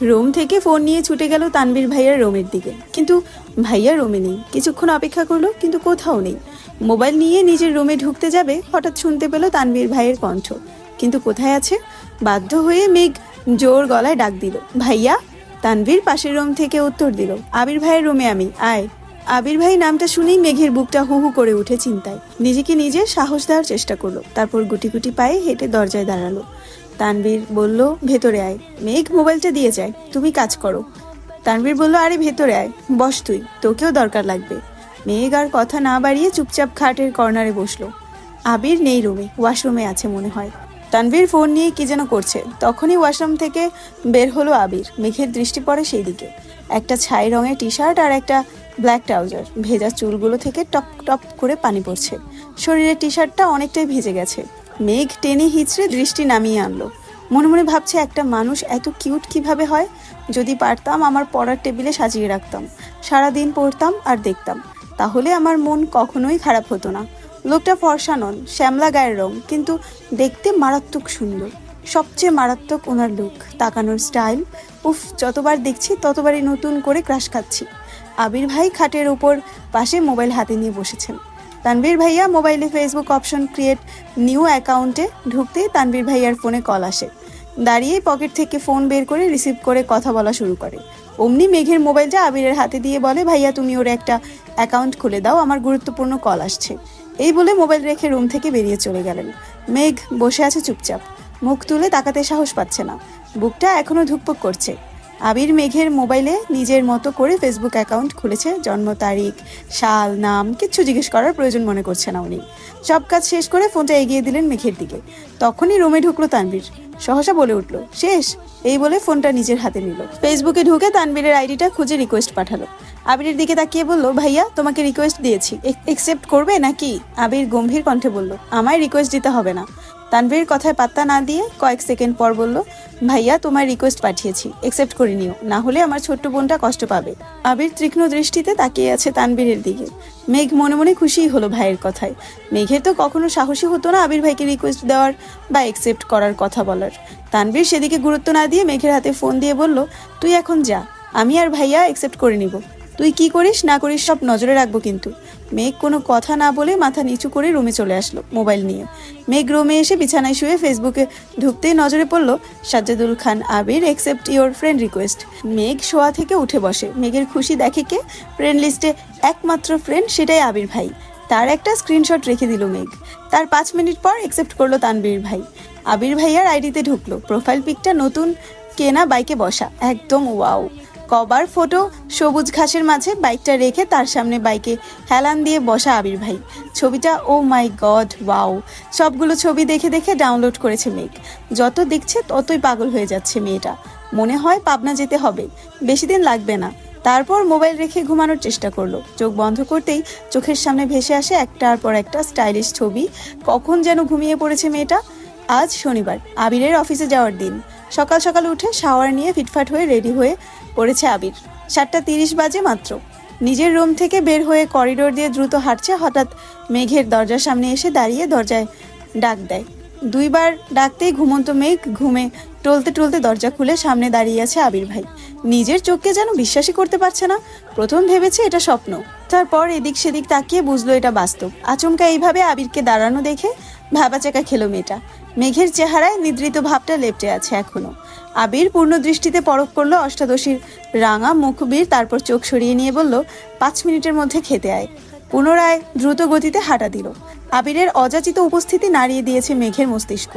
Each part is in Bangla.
রুম থেকে ফোন নিয়ে ছুটে গেল তানভীর ভাইয়ার রুমের দিকে, কিন্তু ভাইয়া রুমে নেই। কিছুক্ষণ অপেক্ষা করলো কিন্তু কোথাও নেই। মোবাইল নিয়ে নিজের রুমে ঢুকতে যাবে, হঠাৎ শুনতে পেল তানভীর ভাইয়ের কণ্ঠ, কিন্তু কোথায় আছে। বাধ্য হয়ে মেঘ জোর গলায় ডাক দিল, ভাইয়া। তানভীর পাশের রুম থেকে উত্তর দিল, আবির ভাইয়ের রুমে আমি, আয়। আবির ভাই নামটা শুনেই মেঘের বুকটা হু হু করে উঠে চিন্তায়। নিজেকে নিজে সাহস দেওয়ার চেষ্টা করলো, তারপর গুটি গুটি পায়ে হেঁটে দরজায় দাঁড়ালো। তানভীর বলল, ভেতরে আয়। মেঘ মোবাইলটা দিয়ে যায়, তুমি কাজ করো। তানভীর বলল, আরে ভেতরে আয়, বস তুই, তোকেও দরকার লাগবে। মেঘ আর কথা না বাড়িয়ে চুপচাপ খাটের কর্নারে বসলো। আবির নেই রুমে, ওয়াশরুমে আছে মনে হয়। তানভীর ফোন নিয়ে কি যেন করছে, তখনই ওয়াশরুম থেকে বের হলো আবির। মেঘের দৃষ্টি পড়ে সেই দিকে। একটা ছাই রঙের টি শার্ট আর একটা ব্ল্যাক ট্রাউজার, ভেজা চুলগুলো থেকে টপ টপ করে পানি পড়ছে। শরীরের টি শার্টটা অনেকটাই ভিজে গেছে। মেঘ টেনে হিচড়ে দৃষ্টি নামিয়ে আনলো। মনে মনে ভাবছে, একটা মানুষ এত কিউট কিভাবে হয়। যদি পারতাম আমার পড়ার টেবিলে সাজিয়ে রাখতাম, সারাদিন পড়তাম আর দেখতাম, তাহলে আমার মন কখনোই খারাপ হতো না। লোকটা ফর্সা নন, শ্যামলা গায়ের রং, কিন্তু দেখতে মারাত্মক সুন্দর। সবচেয়ে মারাত্মক ওনার লুক, তাকানোর স্টাইল। উফ, যতবার দেখছি ততবারই নতুন করে ক্রাশ খাচ্ছি। আবির ভাই খাটের উপর পাশে মোবাইল হাতে নিয়ে বসেছেন। তানভীর ভাইয়া মোবাইলে ফেসবুক অপশন ক্রিয়েট নিউ অ্যাকাউন্টে ঢুকতেই তানভীর ভাইয়ার ফোনে কল আসে। দাঁড়িয়ে পকেট থেকে ফোন বের করে রিসিভ করে কথা বলা শুরু করে। অমনি মেঘের মোবাইলটা আবিরের হাতে দিয়ে বলে, ভাইয়া তুমি ওর একটা অ্যাকাউন্ট খুলে দাও, আমার গুরুত্বপূর্ণ কল আসছে। এই বলে মোবাইল রেখে রুম থেকে বেরিয়ে চলে গেলেন। মেঘ বসে আছে চুপচাপ, মুখ তুলে তাকাতে সাহস পাচ্ছে না, বুকটা এখনো ধুকপুক করছে। আবির মেঘের মোবাইলে নিজের মতো করে ফেসবুক অ্যাকাউন্ট খুলেছে। জন্ম তারিখ, সাল, নাম কিচ্ছু জিজ্ঞেস করার প্রয়োজন মনে করছে না উনি। সব কাজ শেষ করে ফোনটা এগিয়ে দিলেন মেঘের দিকে। তখনই রুমে ঢুকলো তানভীর। সহসা বলে উঠলো, শেষ। এই বলে ফোনটা নিজের হাতে নিল। ফেসবুকে ঢুকে তানভীরের আইডিটা খুঁজে রিকোয়েস্ট পাঠালো। আবিরের দিকে তাকিয়ে বলল, ভাইয়া তোমাকে রিকোয়েস্ট দিয়েছি, একসেপ্ট করবে নাকি? আবির গম্ভীর কণ্ঠে বলল, আমায় রিকোয়েস্ট দিতে হবে না। তানভীর কথায় পাত্তা না দিয়ে কয়েক সেকেন্ড পর বলল, ভাইয়া তোমার রিকোয়েস্ট পাঠিয়েছি, একসেপ্ট করে নিও, না হলে আমার ছোট্ট বোনটা কষ্ট পাবে। আবির তীক্ষ্ণ দৃষ্টিতে তাকিয়ে আছে তানভীরের দিকে। মেঘ মনে মনে খুশিই হলো ভাইয়ের কথায়। মেঘের তো কখনো সাহসী হতো না আবির ভাইকে রিকোয়েস্ট দেওয়ার বা একসেপ্ট করার কথা বলার। তানভীর সেদিকে গুরুত্ব না দিয়ে মেঘের হাতে ফোন দিয়ে বলল, তুই এখন যা, আমি আর ভাইয়া একসেপ্ট করে নিব। তুই কি করিস না করিস সব নজরে রাখবো কিন্তু। মেঘ কোনো কথা না বলে মাথা নিচু করে রুমে চলে আসলো মোবাইল নিয়ে। মেঘ রুমে এসে বিছানায় শুয়ে ফেসবুকে ঢুকতেই নজরে পড়লো সাজ্জাদুল খান আবির একসেপ্ট ইওর ফ্রেন্ড রিকোয়েস্ট। মেঘ শোয়া থেকে উঠে বসে। মেঘের খুশি দেখে কে, ফ্রেন্ড লিস্টে একমাত্র ফ্রেন্ড সেটাই আবির ভাই। তার একটা স্ক্রিনশট রেখে দিল মেঘ। তার 5 মিনিট পর একসেপ্ট করলো তানভীর ভাই। আবির ভাইয়ার আইডিতে ঢুকলো। প্রোফাইল পিকটা নতুন কেনা বাইকে বসা, একদম ওয়াও। কভার ফটো সবুজ ঘাসের মাঝে বাইকটা রেখে তার সামনে বাইকে হেলান দিয়ে বসা আবির ভাই। ছবিটা ও মাই গড, ওয়াও। সবগুলো ছবি দেখে দেখে ডাউনলোড করেছে মেঘ। যত দেখছে ততই পাগল হয়ে যাচ্ছে মেয়েটা। মনে হয় পাবনা যেতে হবে, বেশি দিন লাগবে না। তারপর মোবাইল রেখে ঘুমানোর চেষ্টা করলো। চোখ বন্ধ করতেই চোখের সামনে ভেসে আসে একটার পর একটা স্টাইলিশ ছবি। কখন যেন ঘুমিয়ে পড়েছে মেয়েটা। আজ শনিবার, আবিরের অফিসে যাওয়ার দিন। সকাল সকাল উঠে শাওয়ার নিয়ে ফিটফাট হয়ে রেডি হয়ে পড়েছে আবির। 7:30 বাজে মাত্র। নিজের রুম থেকে বের হয়ে করিডোর দিয়ে দ্রুত হাঁটছে। হঠাৎ মেঘের দরজার সামনে এসে দাঁড়িয়ে দরজায় ডাক দেয়। 2 বার ডাকতেই ঘুমন্ত মেঘ ঘুমে টলতে টলতে দরজা খুলে সামনে দাঁড়িয়ে আছে আবির ভাই। নিজের চোখকে যেন বিশ্বাসই করতে পারছে না। প্রথম ভেবেছে এটা স্বপ্ন, তারপর এদিক সেদিক তাকিয়ে বুঝলো এটা বাস্তব। আচমকা এইভাবে আবিরকে দাঁড়ানো দেখে ভাবাচাকা খেলো মেয়েটা। মেঘের চেহারায় নিদ্রিত ভাবটা লেপটে আছে এখনো। আবির পূর্ণ দৃষ্টিতে পরখ করলো অষ্টাদশীর রাঙা মুখবির, তারপর চোখ সরিয়ে নিয়ে বলল, 5 মিনিটের মধ্যে খেতে আয়। পুনরায় দ্রুত গতিতে হাঁটা দিল। আবিরের অযাচিত উপস্থিতি নাড়িয়ে দিয়েছে মেঘের মস্তিষ্ক।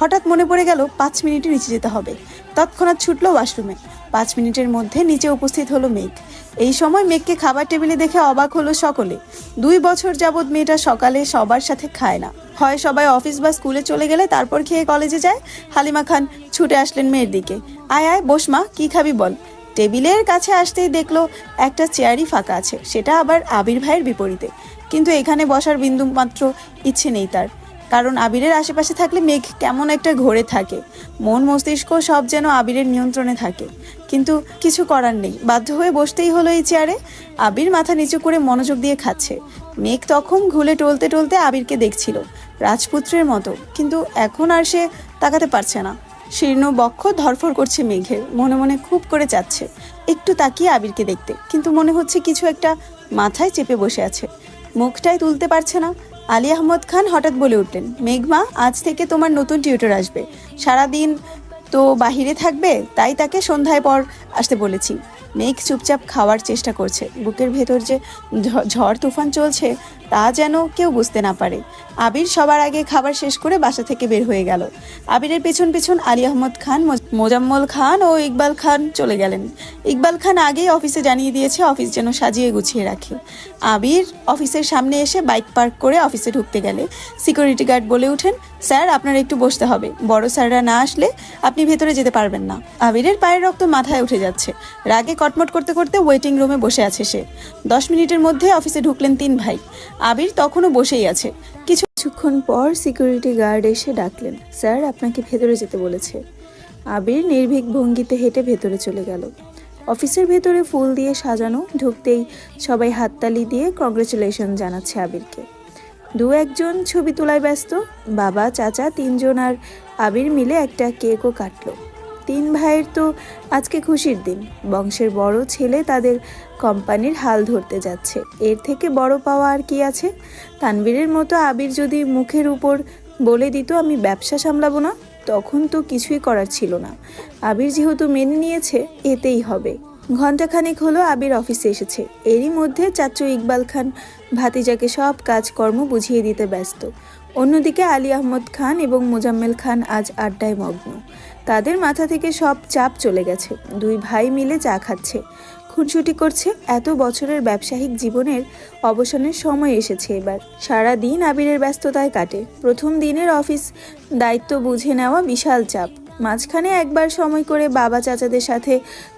হঠাৎ মনে পড়ে গেল 5 মিনিটে নিচে যেতে হবে। তৎক্ষণাৎ ছুটলো ওয়াশরুমে। 5 মিনিটের মধ্যে নিচে উপস্থিত হলো মেঘ। এই সময় মেঘকে খাবার টেবিলে দেখে অবাক হলো সকলে। 2 বছর যাবৎ মেয়েটা সকালে সবার সাথে খায় না, হয় সবাই অফিস বা স্কুলে চলে গেলে তারপর খেয়ে কলেজে যায়। হালিমা খান ছুটে আসলেন মেয়ের দিকে। আয় আয় বস মা, কি খাবি বল। টেবিলের কাছে আসতেই দেখলো একটা চেয়ারই ফাঁকা আছে, সেটা আবার আবির ভাইয়ের বিপরীতে। কিন্তু এখানে বসার বিন্দু মাত্র ইচ্ছে নেই তার, কারণ আবিরের আশেপাশে থাকলে মেঘ কেমন একটা ঘোরে থাকে। মন মস্তিষ্ক সব যেন আবিরের নিয়ন্ত্রণে থাকে। কিন্তু কিছু করার নেই, বাধ্য হয়ে বসতেই হলো এই চেয়ারে। আবির মাথা নিচু করে মনোযোগ দিয়ে খাচ্ছে। মেঘ তখন ঘুলে টলতে টলতে আবিরকে দেখছিল রাজপুত্রের মতো, কিন্তু এখন আর সে তাকাতে পারছে না। শীর্ণ বক্ষ ধরফর করছে মেঘের, মনে মনে খুব করে চাচ্ছে একটু তাকিয়ে আবিরকে দেখতে, কিন্তু মনে হচ্ছে কিছু একটা মাথায় চেপে বসে আছে, মুখটাই তুলতে পারছে না। আলী আহমদ খান হঠাৎ বলে উঠলেন, মেঘমা, আজ থেকে তোমার নতুন টিউটর আসবে, সারাদিন তো বাহিরে থাকবে, তাই তাকে সন্ধ্যায় পর আসতে বলেছি। মেঘ চুপচাপ খাওয়ার চেষ্টা করছে, বুকের ভেতর যে ঝড় তুফান চলছে তা যেন কেউ বুঝতে না পারে। আবির সবার আগে খাবার শেষ করে বাসা থেকে বের হয়ে গেল। আবিরের পেছন পেছন আলী আহমদ খান, মোজাম্মল খান ও ইকবাল খান চলে গেলেন। ইকবাল খান আগেই অফিসে জানিয়ে দিয়েছে অফিস যেন সাজিয়ে গুছিয়ে রাখে। আবির অফিসের সামনে এসে বাইক পার্ক করে অফিসে ঢুকতে গেলে সিকিউরিটি গার্ড বলে ওঠেন, স্যার, আপনার একটু বসতে হবে, বড় স্যাররা না আসলে আপনি ভেতরে যেতে পারবেন না। আবিরের পায়ের রক্ত মাথায় উঠে যাচ্ছে, রাগে কটমট করতে করতে ওয়েটিং রুমে বসে আছে সে। 10 মিনিটের মধ্যে অফিসে ঢুকলেন 3 ভাই। আবির তখনও বসেই আছে। কিছুক্ষণ পর সিকিউরিটি গার্ড এসে ডাকলেন, স্যার, আপনাকে ভেতরে যেতে বলেছে। আবির নির্ভীক ভঙ্গিতে হেঁটে ভেতরে চলে গেল। অফিসের ভেতরে ফুল দিয়ে সাজানো, ঢুকতেই সবাই হাততালি দিয়ে কংগ্রেচুলেশন জানাচ্ছে আবিরকে। 2-1 ছবি তোলায় ব্যস্ত, বাবা, চাচা 3 জন আর আবির মিলে একটা কেকও কাটলো। 3 ভাইয়ের তো আজকে খুশির দিন, বংশের বড় ছেলে তাদের কোম্পানির হাল ধরতে যাচ্ছে, এর থেকে বড় পাওয়া আর কি আছে। তানবীরের মতো আবির যদি মুখের উপর বলে দিত আমি ব্যবসা সামলাবো না, তখন তো কিছুই করার ছিল না। আবির যেহেতু মেনে নিয়েছে, এতেই হবে। ঘণ্টাখানেক হলো আবির অফিসে এসেছে, এরই মধ্যে চাচু ইকবাল খান ভাতিজাকে সব কাজকর্ম বুঝিয়ে দিতে ব্যস্ত। অন্যদিকে আলী আহমদ খান এবং মোজাম্মেল খান আজ আড্ডায় মগ্ন, তাদের মাথা থেকে সব চাপ চলে গেছে। 2 ভাই মিলে চা খাচ্ছে, খুনসুটি করছে। এত বছরের ব্যবসায়িক জীবনের অবসানের সময় এসেছে এবার। সারা দিন আবিরের ব্যস্ততায় কাটে। প্রথম দিনের অফিস দায়িত্ব বুঝে নেওয়া বিশাল চাপ, মাঝখানে একবার সময় করে বাবা চাচাদের সাথে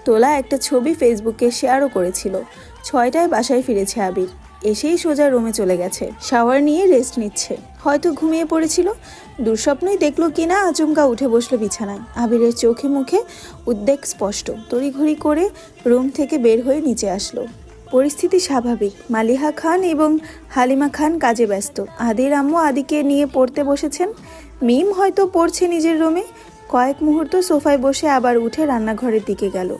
তোলা একটা ছবি ফেসবুকে শেয়ারও করেছিল। 6টায় বাসায় ফিরেছে আবির, এসেই সোজা রুমে চলে গেছে, শাওয়ার নিয়ে রেস্ট নিচ্ছে। হয়তো ঘুমিয়ে পড়েছিল, দুঃস্বপ্নই দেখলো কিনা আচমকা উঠে বসলো বিছানায়। আবিরের চোখে মুখে উদ্বেগ স্পষ্ট, তড়িঘড়ি করে রুম থেকে বের হয়ে নিচে আসলো। পরিস্থিতি স্বাভাবিক, মালিহা খান এবং হালিমা খান কাজে ব্যস্ত। আদির আম্মু আদিকে নিয়ে পড়তে বসেছেন, মিম হয়তো পড়ছে নিজের রুমে। কয়েক মুহূর্ত সোফায় বসে আবার উঠে রান্নাঘরের দিকে গেল।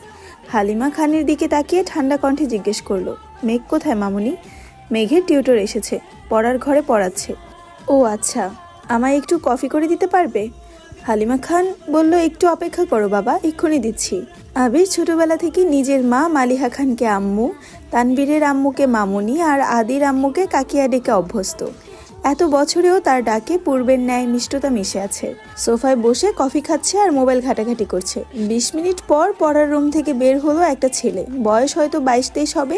হালিমা খানের দিকে তাকিয়ে ঠান্ডা কণ্ঠে জিজ্ঞেস করলো, মেঘ কোথায় মামুনি? মেঘের টিউটর এসেছে, পড়ার ঘরে পড়াচ্ছে। ও আচ্ছা, আমায় একটু কফি করে দিতে পারবে? হালিমা খান বলল, একটু অপেক্ষা করো বাবা, এক্ষুনি দিচ্ছি। আবির ছোটবেলা থেকে নিজের মা মালিহা খানকে আম্মু, তানবীরের আম্মুকে মামুনি আর আদির আম্মুকে কাকিয়া ডেকে অভ্যস্ত। এত বছরেও তার ডাকে পূর্বের ন্যায় মিষ্টতা মিশে আছে। সোফায় বসে কফি খাচ্ছে আর মোবাইল ঘাটাঘাটি করছে। 20 মিনিট পর পড়ার রুম থেকে বের হলো একটা ছেলে, বয়স হয়তো 22-23 হবে,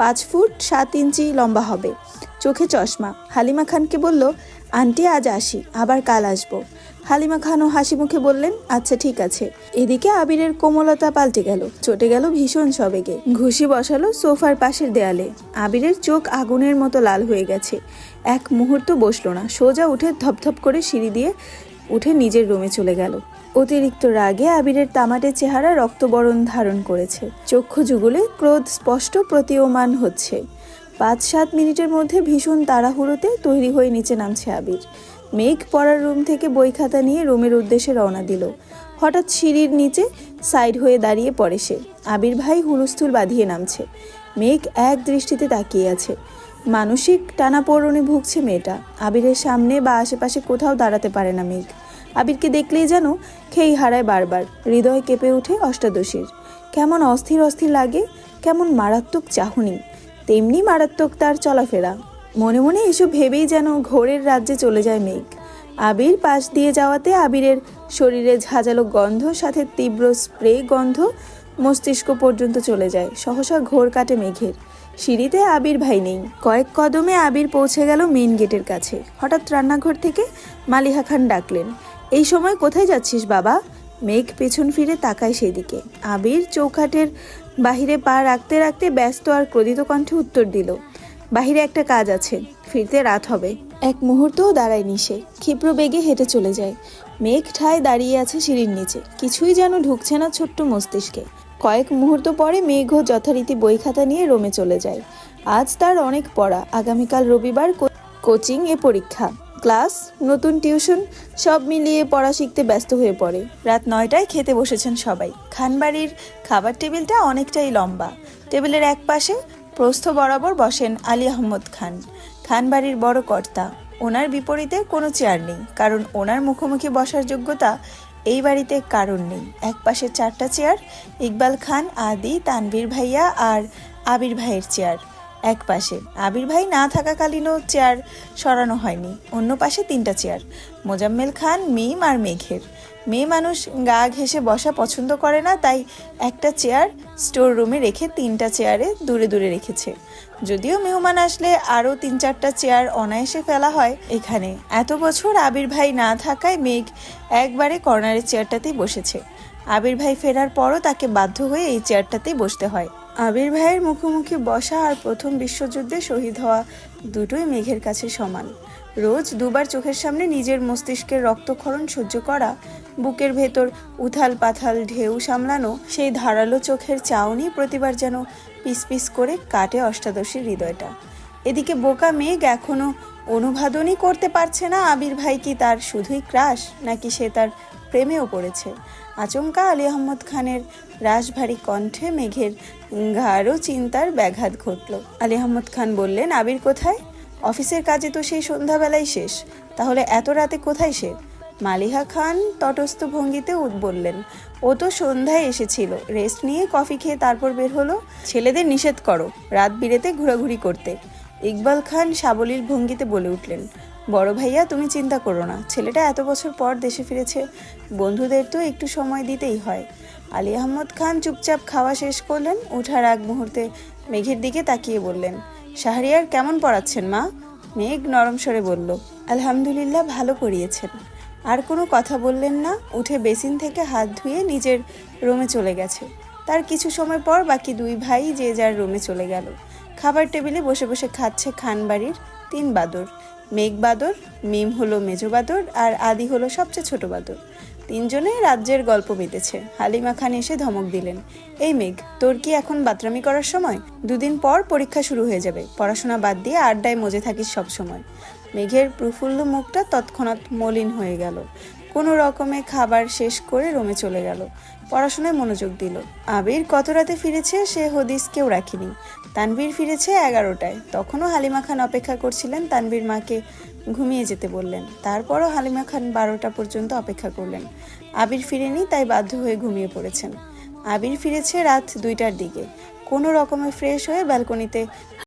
5 ফুট 7 ইঞ্চি লম্বা হবে, চোখে চশমা। হালিমা খানকে বলল, আন্টি আজ আসি, আবার কাল আসবো। হালিমা খানও হাসি মুখে বললেন, আচ্ছা ঠিক আছে। এদিকে আবিরের কোমলতা পাল্টে গেল, চটে গেল ভীষণ সবেগে। ঘুষি বসালো সোফার পাশের দেয়ালে। আবিরের চোখ আগুনের মতো লাল হয়ে গেছে। এক মুহূর্ত বসলো না, সোজা উঠে ধপধপ করে সিঁড়ি দিয়ে উঠে নিজের রুমে চলে গেল। অতিরিক্ত রাগে আবিরের তামাটে চেহারা রক্তবরণ ধারণ করেছে, চক্ষু যুগলে ক্রোধ স্পষ্ট প্রতীয়মান হচ্ছে। 5-7 মিনিটের মধ্যে ভীষণ তাড়াহুড়োতে তৈরি হয়ে নিচে নামছে আবির। মেঘ পড়ার রুম থেকে বই খাতা নিয়ে রুমের উদ্দেশ্যে রওনা দিল। হঠাৎ সিঁড়ির নিচে সাইড হয়ে দাঁড়িয়ে পড়ে সে। আবির ভাই হুলস্থুল বাঁধিয়ে নামছে। মেঘ এক দৃষ্টিতে তাকিয়ে আছে। মানসিক টানাপোড়েনে ভুগছে মেয়েটা। আবিরের সামনে বা আশেপাশে কোথাও দাঁড়াতে পারে না মেঘ। আবিরকে দেখলেই যেন খেই হারায় বারবার, হৃদয় কেঁপে ওঠে অষ্টাদশীর। কেমন অস্থির অস্থির লাগে, কেমন মারাত্মক চাহনি, তেমনি মারাত্মক তার চলাফেরা। মনে মনে এসব ভেবেই যেন ঘোরের রাজ্যে চলে যায় মেঘ। আবির পাশ দিয়ে যাওয়াতে আবিরের শরীরে ঝাঁঝালো গন্ধ সাথে তীব্র স্প্রে গন্ধ মস্তিষ্ক পর্যন্ত চলে যায়। সহসা ঘোর কাটে মেঘের। সিঁড়িতে আবির ভাই নেই। কয়েক কদমে আবির পৌঁছে গেল মেইন গেটের কাছে। হঠাৎ রান্নাঘর থেকে মালিহা খান ডাকলেন, এই সময় কোথায় যাচ্ছিস বাবা? মেঘ পেছন ফিরে তাকায় সেদিকে। আবির চৌকাঠের বাহিরে পা রাখতে রাখতে ব্যস্ত আর ক্রোধিত কণ্ঠে উত্তর দিল, বাহিরে একটা কাজ আছে, ফিরতে রাত হবে। এক মুহূর্তও দাঁড়ায়নি সে, ক্ষিপ্র বেগে হেঁটে চলে যায়। মেঘ ঠায় দাঁড়িয়ে আছে সিঁড়ির নিচে, কিছুই যেন ঢুকছে না ছোট্ট মস্তিষ্কে। কয়েক মুহূর্ত পরে মেঘও যথারীতি বই খাতা নিয়ে রুমে চলে যায়। আজ তার অনেক পড়া, আগামীকাল রবিবার কোচিং এ পরীক্ষা। ক্লাস, নতুন টিউশন সব মিলিয়ে পড়া শিখতে ব্যস্ত হয়ে পড়ে। রাত 9টায় খেতে বসেছেন সবাই। খানবাড়ির খাবার টেবিলটা অনেকটাই লম্বা। টেবিলের এক পাশে প্রস্থ বরাবর বসেন আলী আহমদ খান, খানবাড়ির বড় কর্তা। ওনার বিপরীতে কোনো চেয়ার নেই, কারণ ওনার মুখোমুখি বসার যোগ্যতা এই বাড়িতে কারণ নেই। এক পাশে 4টা চেয়ার, ইকবাল খান, আদি, তানভীর ভাইয়া আর আবির ভাইয়ের চেয়ার এক পাশে। আবির ভাই না থাকাকালীনও চেয়ার সরানো হয়নি। অন্য পাশে 3টা চেয়ার, মোজাম্মেল খান, মিম আর মেঘের। মেয়ে মানুষ গা ঘেঁষে বসা পছন্দ করে না, তাই একটা চেয়ার স্টোর রুমে রেখে 3টা চেয়ারে দূরে দূরে রেখেছে। যদিও মেহমান আসলে আরও 3-4টা চেয়ার অনায়াসে ফেলা হয় এখানে। এত বছর আবির ভাই না থাকায় মেঘ একবারে কর্নারের চেয়ারটাতেই বসেছে। আবির ভাই ফেরার পরও তাকে বাধ্য হয়ে এই চেয়ারটাতেই বসতে হয়। আবির ভাইয়ের মুখোমুখি বসা আর প্রথম বিশ্বযুদ্ধে শহীদ হওয়া দুটোই মেঘের কাছে সমান। রোজ দুবার চোখের সামনে নিজের মস্তিষ্কের রক্তক্ষরণ সহ্য করা, বুকের ভেতর উথাল পাথাল ঢেউ সামলানো, সেই ধারালো চোখের চাউনি প্রতিবার যেন পিস পিস করে কাটে অষ্টাদশীর হৃদয়টা। এদিকে বোকা মেঘ এখনো অনুবাদনই করতে পারছে না আবির ভাই কি তার শুধুই ক্রাশ, নাকি সে তার প্রেমেও পড়েছে। আচমকা আলী আহমদ খানের রাশভারী কণ্ঠে মেঘের গাঢ় চিন্তার ব্যাঘাত ঘটল। আলী আহমদ খান বললেন, আবির কোথায়? অফিসের কাজে তো সেই সন্ধ্যাবেলায় শেষ, তাহলে এত রাতে কোথায় সে? মালিহা খান তটস্থ ভঙ্গিতে বললেন, ও তো সন্ধ্যায় এসেছিল, রেস্ট নিয়ে কফি খেয়ে তারপর বের হলো। ছেলেদের নিষেধ করো রাত বিরেতে ঘোরাঘুরি করতে। ইকবাল খান সাবলীল ভঙ্গিতে বলে উঠলেন, বড় ভাইয়া তুমি চিন্তা করো না, ছেলেটা এত বছর পর দেশে ফিরেছে, বন্ধুদের তো একটু সময় দিতেই হয়। আলী আহমদ খান চুপচাপ খাওয়া শেষ করলেন। ওঠার আগ মুহূর্তে মেঘের দিকে তাকিয়ে বললেন, শাহরিয়ার কেমন পড়াচ্ছেন মা? মেঘ নরম স্বরে বলল, আলহামদুলিল্লাহ, ভালো করিয়েছেন। আর কোনো কথা বললেন না। উঠে বেসিন থেকে হাত ধুয়ে নিজের রুমে চলে গেছে। তার কিছু সময় পর বাকি 2 ভাই যে যার রুমে চলে গেল। খাবার টেবিলে বসে বসে খাচ্ছে খানবাড়ির 3 বাদর। মেঘ বাদর, মিম হলো মেজো বাদর, আর আদি হলো সবচেয়ে ছোট বাদর। 3জনে রাজ্যের গল্প মেতেছে। হালিমা খান এসে ধমক দিলেন, এই মেঘ, তোর কি এখন বাতরামি করার সময়? 2 দিন পর পরীক্ষা শুরু হয়ে যাবে, পড়াশোনা বাদ দিয়ে আড্ডায় মজে থাকিস সব সময়। মেঘের প্রফুল্ল মুখটা তৎক্ষণাৎ মলিন হয়ে গেল। কোনো রকমে খাবার শেষ করে রুমে চলে গেল। পড়াশোনায় মনোযোগ দিল। আবির কত রাতে ফিরেছে সে হদিস কেউ রাখেনি। তানভীর ফিরেছে 11টায়। তখনও হালিমা খান অপেক্ষা করছিলেন। তানভীর মাকে ঘুমিয়ে যেতে বললেন। তারপরও হালিমা খান 12টা পর্যন্ত অপেক্ষা করলেন। আবির ফিরেনি, তাই বাধ্য হয়ে ঘুমিয়ে পড়েছেন। আবির ফিরেছে রাত 2টার দিকে। কোনো রকমে ফ্রেশ হয়ে ব্যালকনিতে